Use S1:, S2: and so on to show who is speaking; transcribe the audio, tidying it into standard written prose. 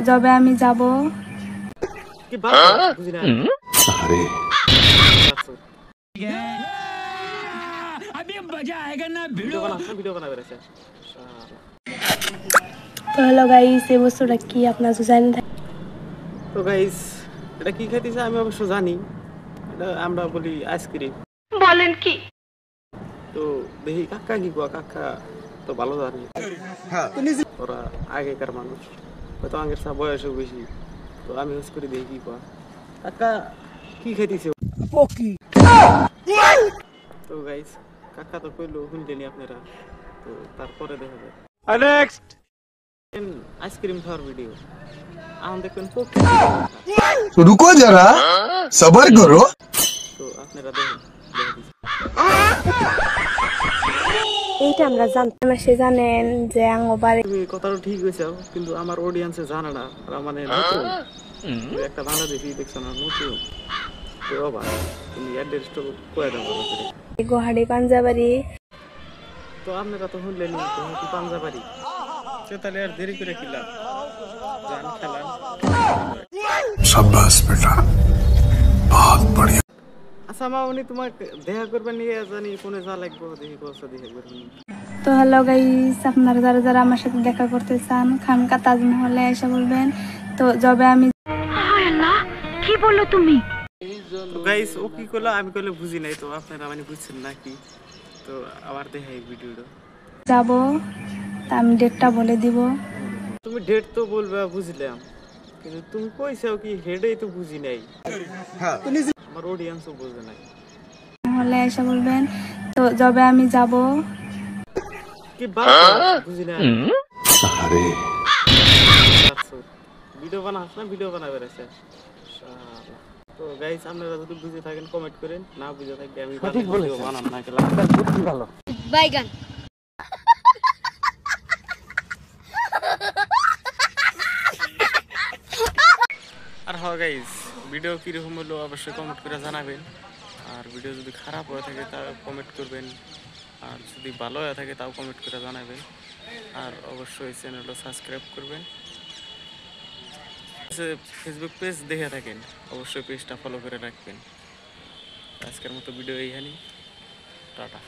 S1: যবে আমি যাব
S2: কি বাত বুঝি না
S3: अरे
S4: अभी मजा आएगा ना
S2: ভিডিও বানাবে রে
S1: তো হ্যালো গাইস এই বস্তুটা কি আপনারা তো জানেন।
S2: তো গাইস এটা কি খাইতেছে আমি অবশ্য জানি এটা আমরা বলি আইসক্রিম
S1: বলেন কি?
S2: তো দেখি কাকা কি কোয়া কাকা তো ভালো জানি ওরা আগেকার মানুষ হয়তো আগের চা বয়সও বেশি তো আমি হুস করে দেখি কি কোয়া কাকা কি খাইতেছে তো গাইস কাকা তো কইলো শুনলেনি আপনারা তো তারপরে দেখা যায়
S4: नेक्स्ट
S2: आइसक्रीम खाওয়ার ভিডিও এখন দেখবেন
S3: रुको जरा सबर करो
S2: তো আপনারা দেখেন
S1: এইটা আমরা জানতাম না, সে জানেন যে আঙ্গবাড়ি
S2: তুমি কথাটা ঠিক হয়েছে কিন্তু আমার অডিয়েন্সে জানে না আর মানে নতুন একটা বাংলাদেশি দেখছো না নতুন তো বাবা তুমি অ্যাড্রেসটা কয়ে দাও ভালো করে
S1: গোহাড়ি পাঞ্জাবাড়ি।
S2: তো আপনারা তো শুনলেন তো পাঞ্জাবাড়ি সে তাহলে আর দেরি করে কিলা জান খেলান
S3: शाबाश बेटा बहुत बढ़िया
S2: আচ্ছা মা উনি তোমাকে দেখা করবেন নিয়ে জানি ফোনে যা লাগবে দেখি কথা দেখে করবেন
S1: তো হ্যালো গাইস আপনারা যারা যারা আমার সাথে দেখা করতে চান খানকা তাজমহলে এসে বলবেন। তো যবে আমি কি বললো তুমি?
S2: তো গাইস ও কি করলো আমি কইলে বুঝি নাই তো আপনারা মানে বুঝছেন নাকি তো আবার দেখাই ভিডিওটা
S1: যাব তা আমি ডেটটা বলে দিব।
S2: তুমি ডেট তো বলবে বুঝলাম কিন্তু তুমি কইছাও কি হেডেই তো বুঝি নাই আমার অডিয়েন্সও বুঝে নাই
S1: হলে এসে বলবেন। তো যবে আমি যাব
S2: কি বাত বুঝি না
S3: अरे
S2: ভিডিও বানাস না ভিডিও বানাবে রেছে তো গাইস আপনারা যদি বুঝে থাকেন কমেন্ট করেন না বুঝে থাকলে আমি ভিডিও বানাম না কেলা বুদ্ধি ভালো
S5: বাইগান
S2: আর হ্যাঁ গাইস ভিডিও কিরকম হলো অবশ্যই কমেন্ট করে জানাবেন আর ভিডিও যদি খারাপ হয়ে থাকে তা কমেন্ট করবেন আর যদি ভালো হয়ে থাকে তাও কমেন্ট করে জানাবেন আর অবশ্যই চ্যানেলটা সাবস্ক্রাইব করবেন ফেসবুক পেজ দেখে থাকেন অবশ্যই পেজটা ফলো করে রাখবেন আজকের মতো ভিডিও এইখানেই টাটা।